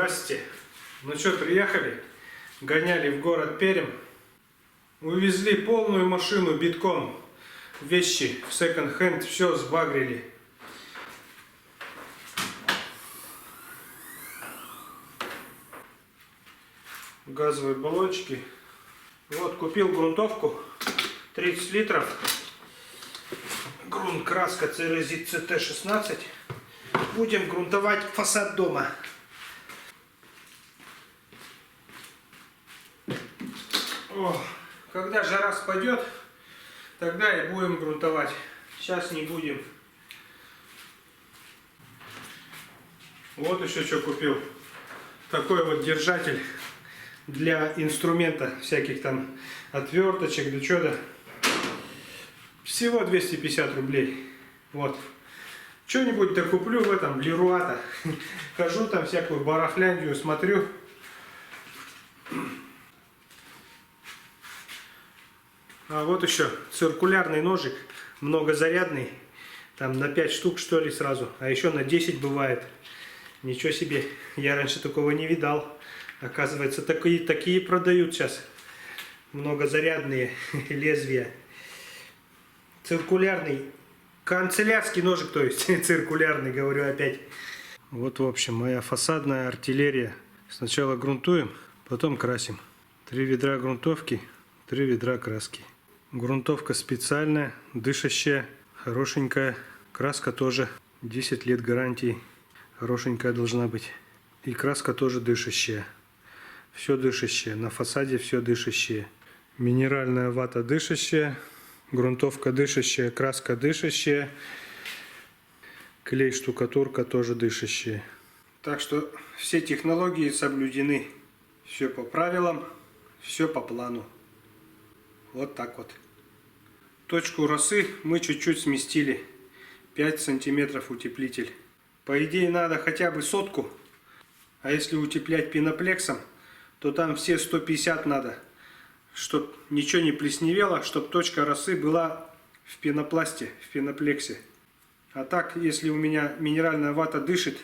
Здрасте. Ну что, приехали? Гоняли в город Пермь. Увезли полную машину битком. Вещи в секонд-хенд, все сбагрили. Газовые баллончики. Вот, купил грунтовку. 30 литров. Грунт краска Ceresit CT16. Будем грунтовать фасад дома. О, когда жара спадет, тогда и будем грунтовать. Сейчас не будем. Вот еще что купил. Такой вот держатель для инструмента, всяких там отверточек, да что-то. Всего 250 рублей. Вот. Что-нибудь да куплю в этом, в Леруа-то. Хожу там всякую барахляндию, смотрю. А вот еще циркулярный ножик, многозарядный. Там на 5 штук что ли сразу. А еще на 10 бывает. Ничего себе. Я раньше такого не видал. Оказывается, такие продают сейчас. Многозарядные лезвия. Циркулярный. Канцелярский ножик, то есть. Циркулярный, говорю опять. Вот, в общем, моя фасадная артиллерия. Сначала грунтуем, потом красим. 3 ведра грунтовки, 3 ведра краски. Грунтовка специальная, дышащая, хорошенькая. Краска тоже 10 лет гарантии. Хорошенькая должна быть. И краска тоже дышащая. Все дышащее. На фасаде все дышащее. Минеральная вата дышащая. Грунтовка дышащая, краска дышащая. Клей, штукатурка тоже дышащая. Так что все технологии соблюдены. Все по правилам, все по плану. Вот так вот. Точку росы мы чуть-чуть сместили. 5 сантиметров утеплитель. По идее надо хотя бы 100. А если утеплять пеноплексом, то там все 150 надо. Чтоб ничего не плесневело, чтоб точка росы была в пенопласте, в пеноплексе. А так, если у меня минеральная вата дышит,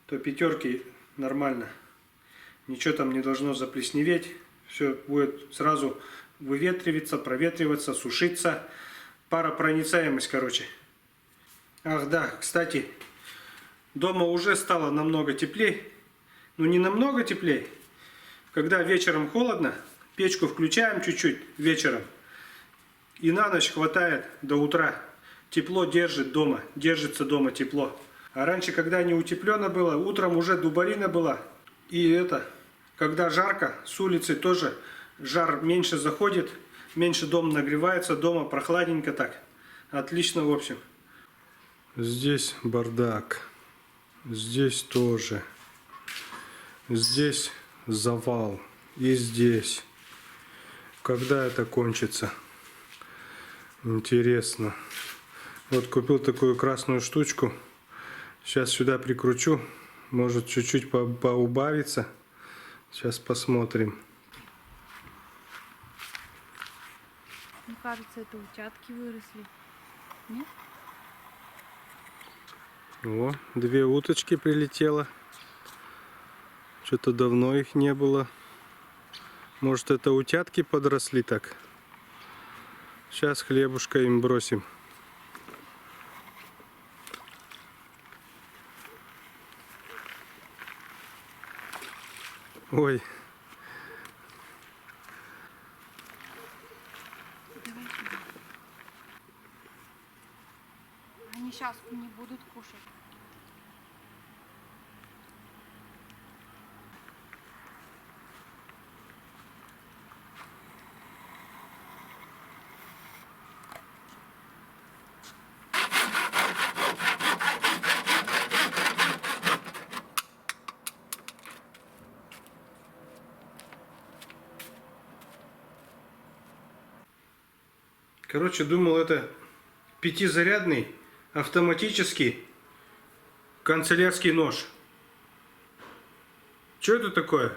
то 5 нормально. Ничего там не должно заплесневеть. Все будет сразу выветриваться, проветриваться, сушиться. Паропроницаемость, короче. Ах да, кстати, дома уже стало намного теплее. Ну не намного теплее. Когда вечером холодно, печку включаем чуть-чуть вечером. И на ночь хватает до утра. Тепло держит дома. Держится дома тепло. А раньше, когда не утеплено было, утром уже дубарина была. И это, когда жарко, с улицы тоже жар меньше заходит. Меньше дом нагревается. Дома прохладненько так. Отлично, в общем. Здесь бардак. Здесь тоже. Здесь завал. И здесь. Когда это кончится? Интересно. Вот купил такую красную штучку. Сейчас сюда прикручу. Может чуть-чуть поубавиться. Сейчас посмотрим. Мне кажется, это утятки выросли. Нет? О, 2 уточки прилетело. Что-то давно их не было. Может, это утятки подросли так? Сейчас хлебушка им бросим. Ой. Давай сюда. Они сейчас не будут кушать. Короче, думал, это 5-зарядный автоматический канцелярский нож. Что это такое?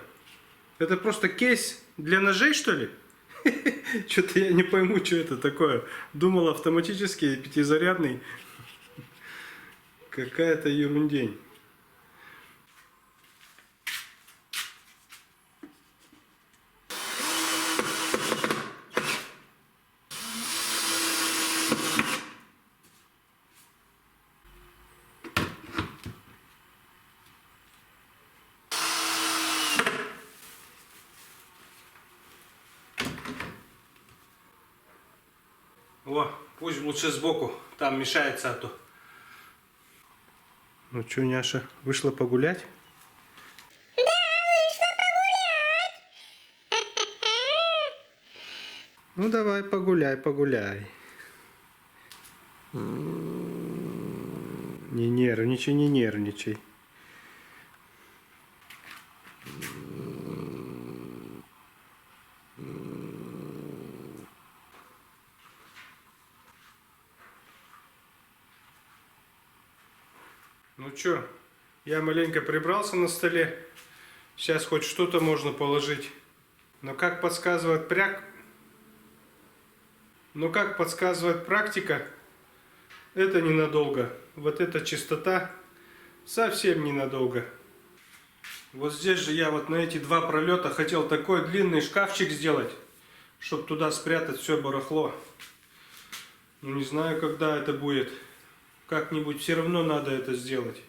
Это просто кейс для ножей, что ли? Что-то я не пойму, что это такое. Думал, автоматический 5-зарядный. Какая-то ерундень. О, пусть лучше сбоку, там мешается, а то. Ну что, Няша, вышла погулять? Ну давай, погуляй, погуляй. Не нервничай, не нервничай. Ну чё, я маленько прибрался на столе. Сейчас хоть что-то можно положить. Но как подсказывает практика, это ненадолго. Вот эта чистота совсем ненадолго. Вот здесь же я вот на эти два пролета хотел такой длинный шкафчик сделать, чтобы туда спрятать все барахло. Ну не знаю, когда это будет. Как-нибудь все равно надо это сделать,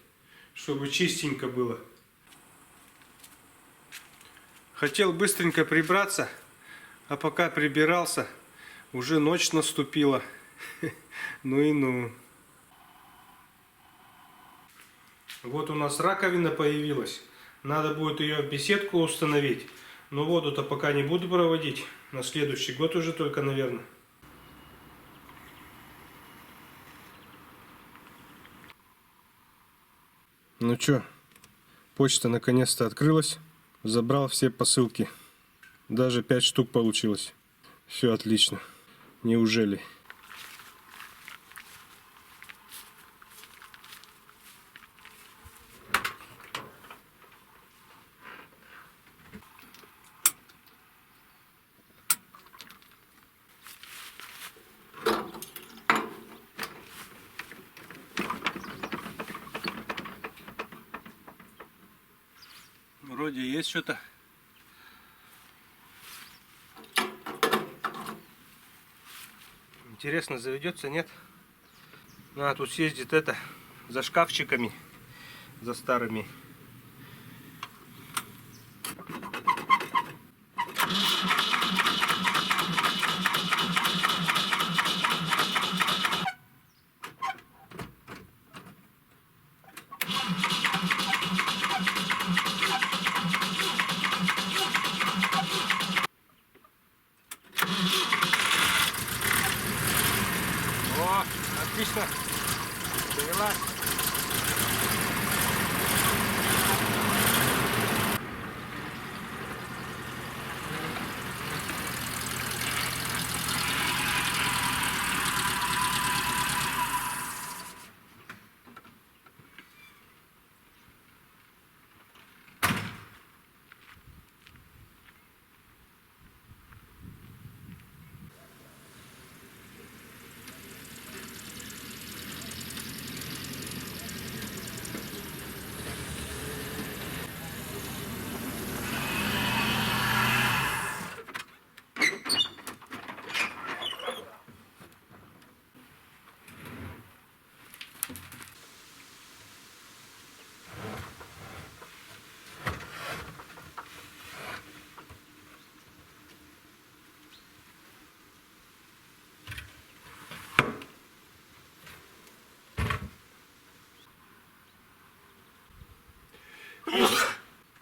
чтобы чистенько было. Хотел быстренько прибраться, а пока прибирался, уже ночь наступила. Ну и ну. Вот у нас раковина появилась. Надо будет ее в беседку установить. Но воду-то пока не буду проводить. На следующий год уже только, наверное. Ну чё, почта наконец-то открылась. Забрал все посылки. Даже 5 штук получилось. Все отлично. Неужели? Вроде есть что-то. Интересно, заведется, нет? Надо тут съездить это за шкафчиками, за старыми. О, отлично. Завелась.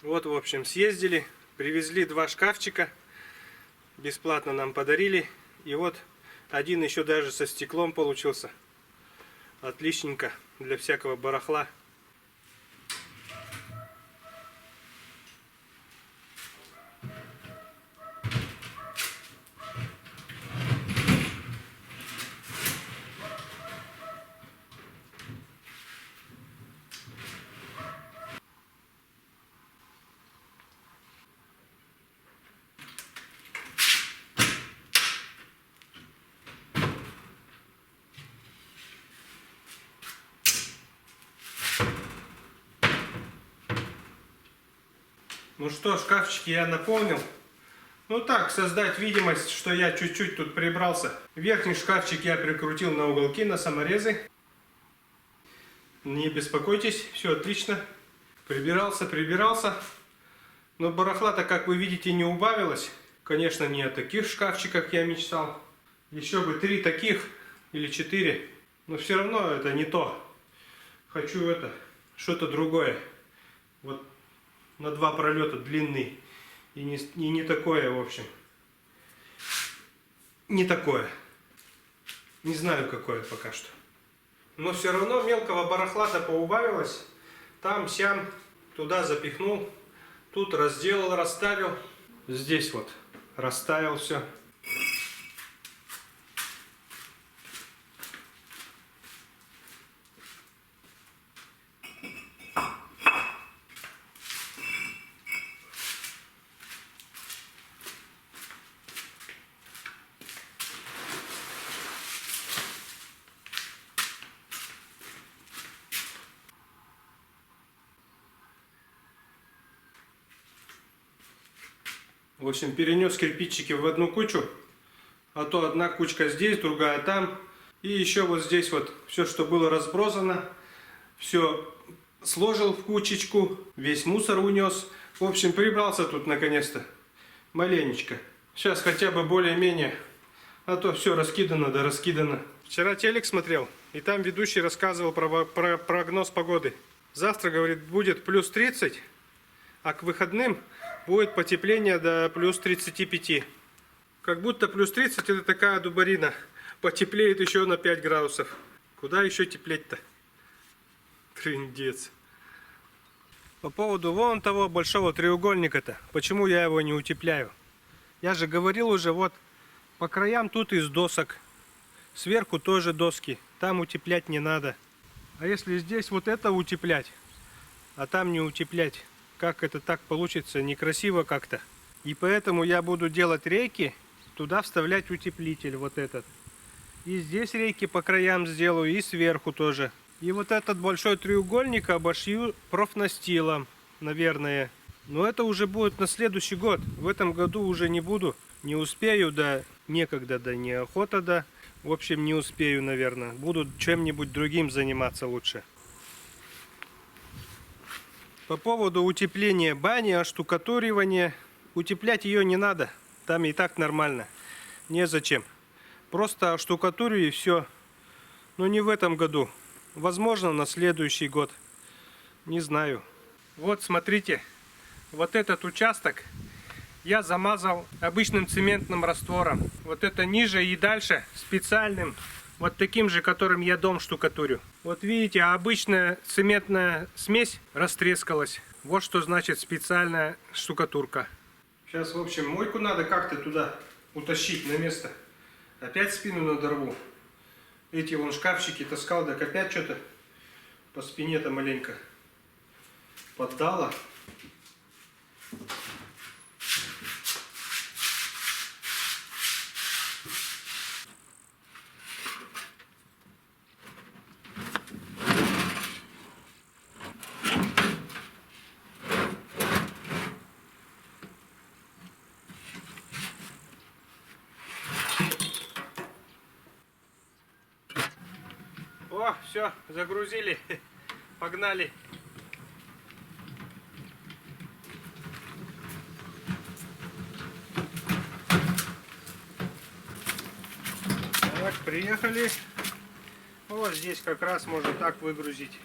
Вот, в общем, съездили, привезли 2 шкафчика, бесплатно нам подарили. И вот один еще даже со стеклом получился. Отличненько для всякого барахла. Ну что, шкафчики я наполнил. Ну так, создать видимость, что я чуть-чуть тут прибрался. Верхний шкафчик я прикрутил на уголки, на саморезы. Не беспокойтесь, все отлично. Прибирался. Но барахла-то, как вы видите, не убавилось. Конечно, не о таких шкафчиках я мечтал. Еще бы 3 таких или 4. Но все равно это не то. Хочу это, что-то другое. Вот на 2 пролета длинный. И не такое, в общем. Не такое. Не знаю, какое пока что. Но все равно мелкого барахла-то поубавилось. Там, сям, туда запихнул. Тут разделал, расставил. Здесь вот расставил все. В общем, перенес кирпичики в одну кучу. А то одна кучка здесь, другая там. И еще вот здесь вот все, что было разбросано. Все сложил в кучечку. Весь мусор унес. В общем, прибрался тут наконец-то. Маленечко. Сейчас хотя бы более-менее. А то все раскидано да раскидано. Вчера телек смотрел. И там ведущий рассказывал про прогноз погоды. Завтра, говорит, будет плюс 30. А к выходным будет потепление до плюс 35. Как будто плюс 30 это такая дубарина. Потеплеет еще на 5 градусов. Куда еще теплеть-то? Трындец. По поводу вон того большого треугольника-то. Почему я его не утепляю? Я же говорил уже, вот по краям тут из досок. Сверху тоже доски. Там утеплять не надо. А если здесь вот это утеплять, а там не утеплять? Как это так получится? Некрасиво как-то. И поэтому я буду делать рейки, туда вставлять утеплитель вот этот. И здесь рейки по краям сделаю, и сверху тоже. И вот этот большой треугольник обошью профнастилом, наверное. Но это уже будет на следующий год. В этом году уже не буду. Не успею, да некогда, да неохота, да. В общем, не успею, наверное. Буду чем-нибудь другим заниматься лучше. По поводу утепления бани, оштукатуривания. Утеплять ее не надо. Там и так нормально. Незачем. Просто оштукатурю и все. Но не в этом году. Возможно, на следующий год. Не знаю. Вот, смотрите. Вот этот участок я замазал обычным цементным раствором. Вот это ниже и дальше специальным. Вот таким же, которым я дом штукатурю. Вот видите, обычная цементная смесь растрескалась. Вот что значит специальная штукатурка. Сейчас, в общем, мойку надо как-то туда утащить на место. Опять спину надорву. Эти вон шкафчики таскал, так опять что-то по спине-то маленько поддало. О, все, загрузили, погнали. Так, приехали. Вот здесь как раз можно так выгрузить.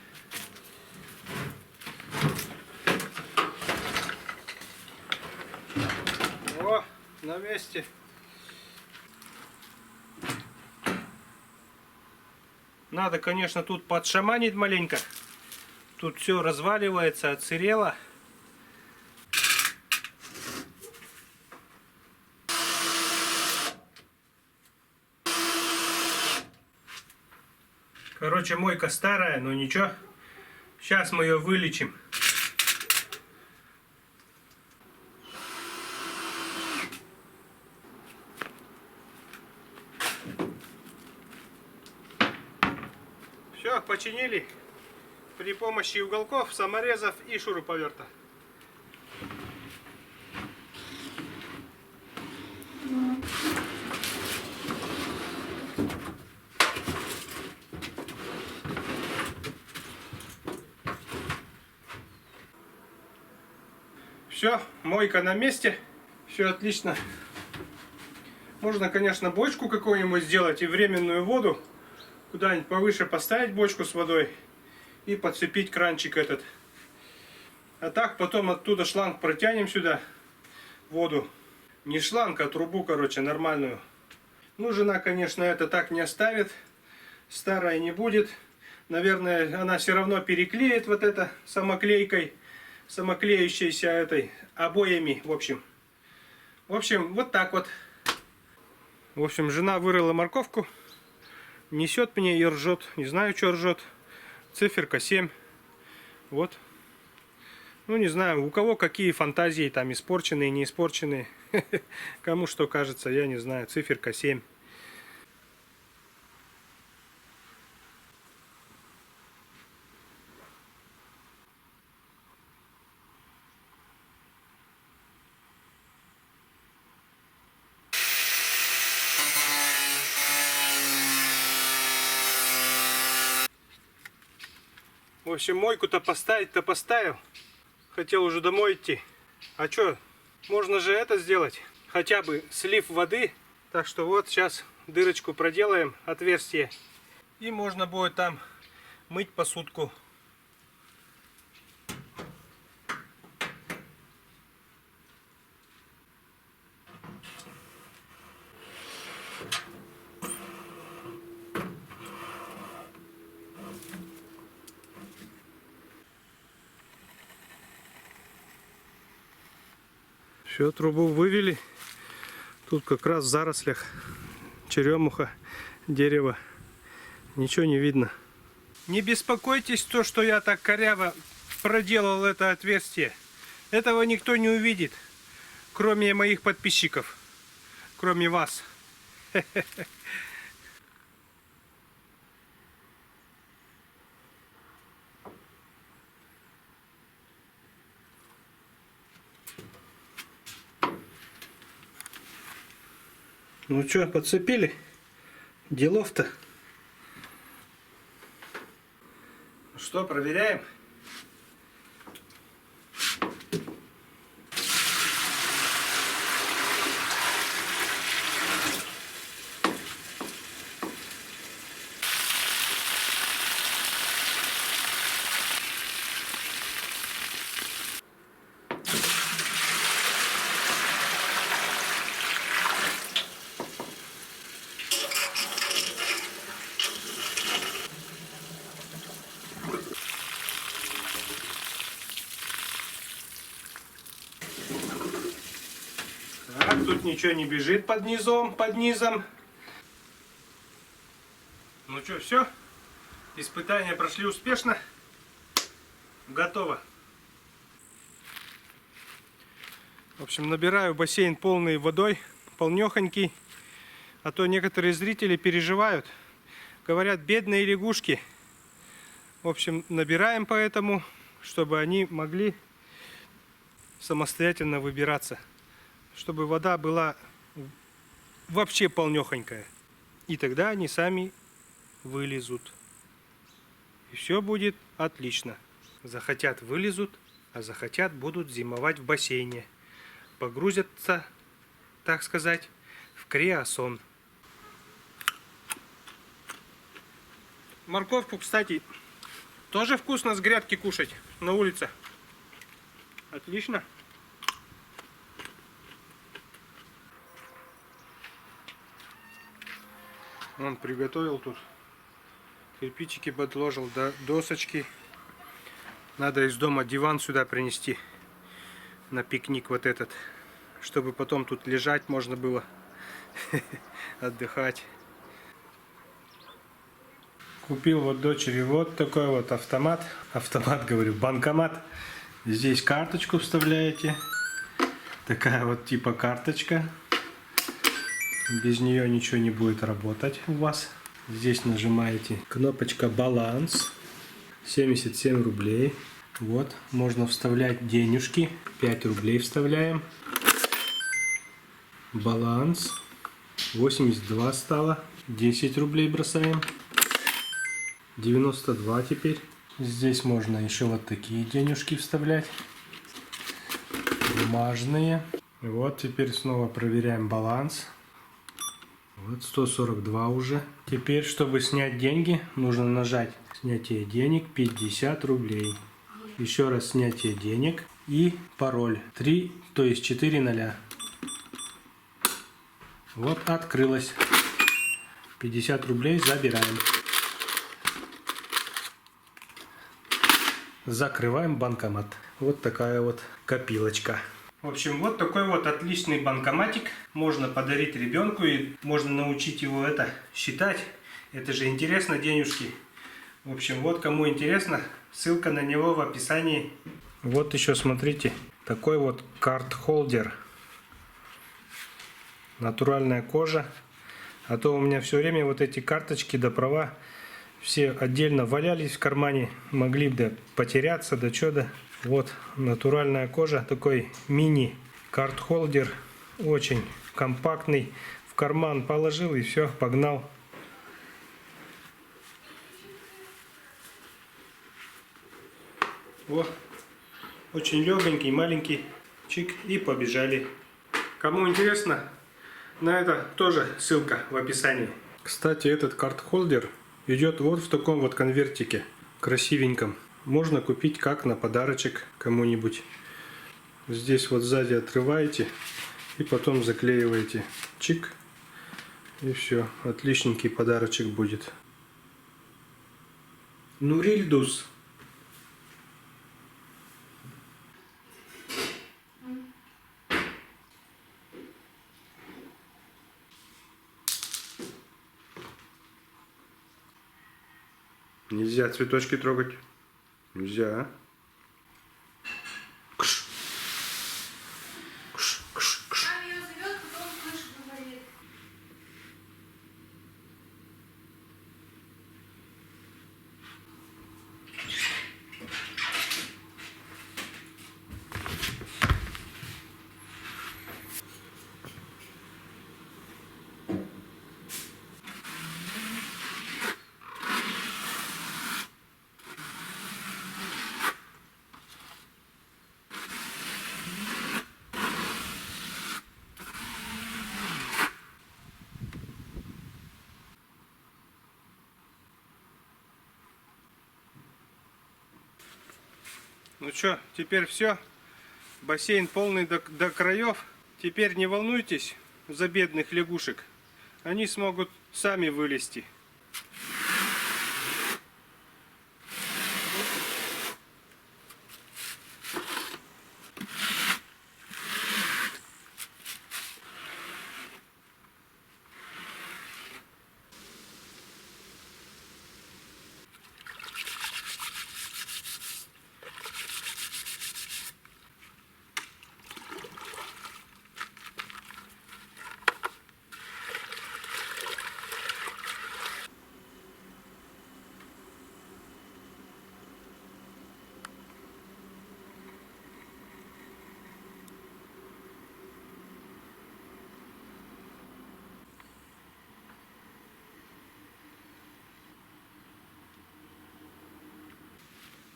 О, на месте. Надо, конечно, тут подшаманить маленько. Тут все разваливается, отсырело. Короче, мойка старая, но ничего. Сейчас мы ее вылечим. Все, починили при помощи уголков, саморезов и шуруповерта. Все, мойка на месте. Все отлично. Можно, конечно, бочку какую-нибудь сделать и временную воду. Куда-нибудь повыше поставить бочку с водой. И подцепить кранчик этот. А так потом оттуда шланг протянем сюда. Воду. Не шланг, а трубу, короче, нормальную. Ну, жена, конечно, это так не оставит. Старая не будет. Наверное, она все равно переклеит вот это самоклейкой. Самоклеющейся этой обоями, в общем. В общем, вот так вот. В общем, жена вырыла морковку. Несет мне и ржет. Не знаю, что ржет. Циферка 7. Вот. Ну, не знаю, у кого какие фантазии, там, испорченные, не испорченные. Кому что кажется, я не знаю. Циферка 7. В общем, мойку-то поставить-то поставил. Хотел уже домой идти. А что, можно же это сделать. Хотя бы слив воды. Так что вот сейчас дырочку проделаем, отверстие. И можно будет там мыть посудку. Все, трубу вывели. Тут как раз в зарослях черемуха, дерево. Ничего не видно. Не беспокойтесь, то, что я так коряво проделал это отверстие. Этого никто не увидит, кроме моих подписчиков. Кроме вас. Ну что, подцепили? Делов-то. Что, проверяем? Так, тут ничего не бежит под низом. Ну что, все? Испытания прошли успешно. Готово. В общем, набираю бассейн полный водой, полнехонький. А то некоторые зрители переживают. Говорят, бедные лягушки. В общем, набираем поэтому, чтобы они могли самостоятельно выбираться. Чтобы вода была вообще полнехонькая. И тогда они сами вылезут. И все будет отлично. Захотят вылезут, а захотят будут зимовать в бассейне. Погрузятся, так сказать, в криосон. Морковку, кстати, тоже вкусно с грядки кушать на улице. Отлично. Он приготовил тут. Кирпичики подложил, досочки. Надо из дома диван сюда принести. На пикник вот этот. Чтобы потом тут лежать можно было. Отдыхать. Купил вот дочери вот такой вот автомат. Автомат, говорю, банкомат. Здесь карточку вставляете. Такая вот типа карточка. Без нее ничего не будет работать у вас. Здесь нажимаете кнопочка баланс. 77 рублей. Вот. Можно вставлять денежки. 5 рублей вставляем. Баланс. 82 стало. 10 рублей бросаем. 92 теперь. Здесь можно еще вот такие денежки вставлять. бумажные. Вот теперь снова проверяем баланс. Вот 142 уже. Теперь, чтобы снять деньги, нужно нажать снятие денег 50 рублей. Еще раз снятие денег и пароль 3, то есть 4 0. Вот открылось. 50 рублей забираем. Закрываем банкомат. Вот такая вот копилочка. В общем, вот такой вот отличный банкоматик. Можно подарить ребенку и можно научить его это считать. Это же интересно, денежки. В общем, вот кому интересно, ссылка на него в описании. Вот еще смотрите, такой вот карт-холдер. Натуральная кожа. А то у меня все время вот эти карточки да права все отдельно валялись в кармане. Могли бы потеряться, да чё-то. Вот натуральная кожа, такой мини карт-холдер. Очень компактный. В карман положил и все, погнал. О, очень легонький, маленький. Чик, и побежали. Кому интересно, на это тоже ссылка в описании. Кстати, этот карт-холдер идет вот в таком вот конвертике, красивеньком. Можно купить как на подарочек кому-нибудь. Здесь вот сзади отрываете и потом заклеиваете. Чик. И все, отличненький подарочек будет. Нурильдус. Нельзя цветочки трогать. Нельзя. Кш. Кш, кш, кш. Там ее зовет, потом слышит, говорит. Ну что, теперь все. Бассейн полный до краев. Теперь не волнуйтесь за бедных лягушек. Они смогут сами вылезти.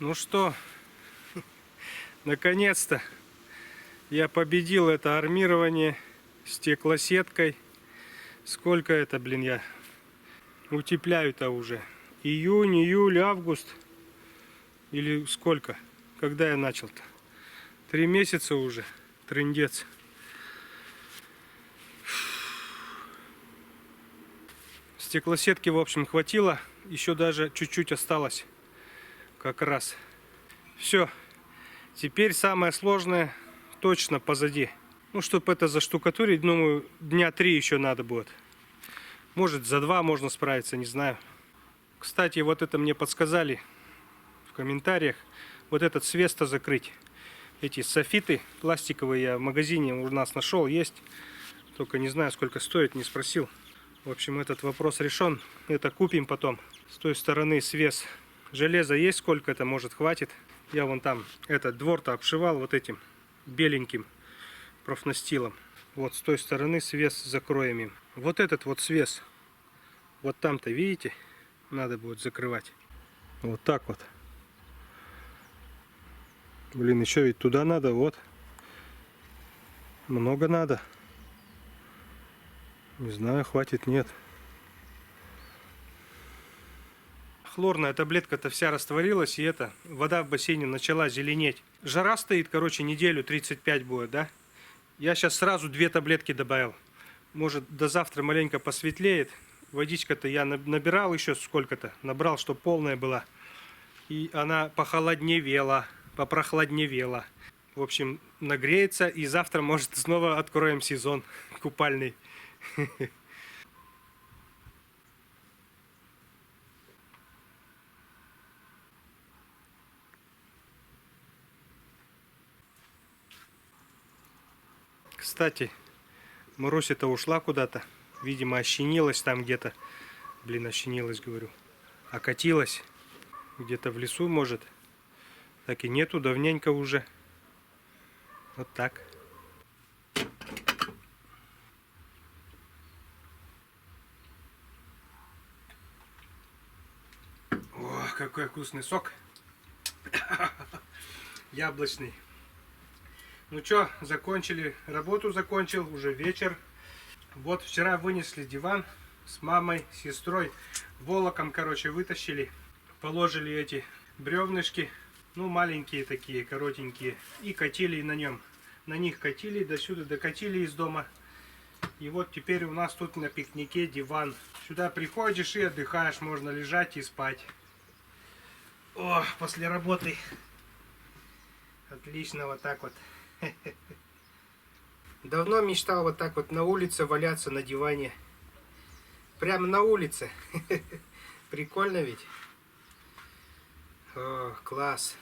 Ну что, наконец-то я победил это армирование стеклосеткой. Сколько это, блин, я утепляю-то уже? Июнь, июль, август. Или сколько? Когда я начал-то? 3 месяца уже. Трындец. Стеклосетки, в общем, хватило. Еще даже чуть-чуть осталось. Как раз. Все. Теперь самое сложное точно позади. Ну, чтобы это заштукатурить, думаю, дня 3 еще надо будет. Может, за 2 можно справиться, не знаю. Кстати, вот это мне подсказали в комментариях. Вот этот свес-то закрыть. Эти софиты пластиковые я в магазине у нас нашел, есть. Только не знаю, сколько стоит, не спросил. В общем, этот вопрос решен. Это купим потом. С той стороны свес. Железа есть сколько-то, может, хватит. Я вон там этот двор-то обшивал вот этим беленьким профнастилом. Вот с той стороны свес закроем им. Вот этот вот свес. Вот там-то, видите? Надо будет закрывать. Вот так вот. Блин, еще ведь туда надо, вот. Много надо. Не знаю, хватит, нет. Хлорная таблетка-то вся растворилась, и вода в бассейне начала зеленеть. Жара стоит, короче, неделю 35 будет, да? Я сейчас сразу 2 таблетки добавил. Может, до завтра маленько посветлеет. Водичка-то я набирал еще сколько-то. Набрал, чтобы полная была. И она похолодневела, попрохладневела. В общем, нагреется, и завтра, может, снова откроем сезон купальный. Кстати, Маруся-то ушла куда-то. Видимо, ощенилась там где-то. Блин, ощенилась, говорю. Окатилась. Где-то в лесу, может. Так и нету, давненько уже. Вот так. О, какой вкусный сок. Яблочный. Ну чё, закончили, работу закончил, уже вечер. Вот вчера вынесли диван с мамой, сестрой, волоком, короче, вытащили. Положили эти бревнышки, ну маленькие такие, коротенькие, и катили на нем. На них катили, до сюда докатили из дома. И вот теперь у нас тут на пикнике диван. Сюда приходишь и отдыхаешь, можно лежать и спать. О, после работы. Отлично, вот так вот. Давно мечтал вот так вот на улице валяться на диване. Прямо на улице. Прикольно ведь? О, класс.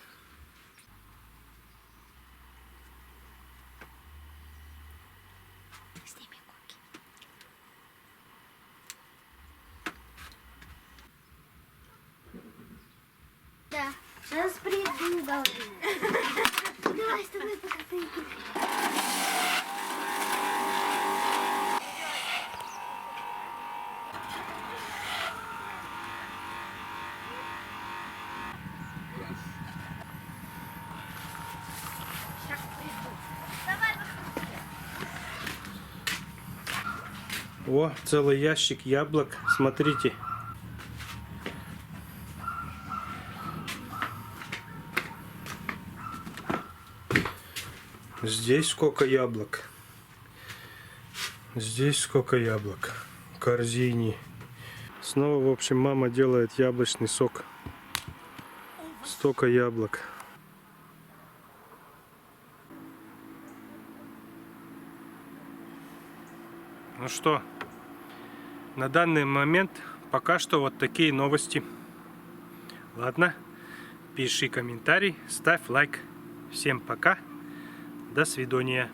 Да, сейчас приду, давай с тобой покатаемся. Сейчас приду. Давай покатаемся. О, целый ящик яблок. Смотрите. Здесь сколько яблок. Здесь сколько яблок. В корзине. Снова, в общем, мама делает яблочный сок. Столько яблок. Ну что, на данный момент пока что вот такие новости. Ладно, пиши комментарий, ставь лайк. Всем пока, до свидания.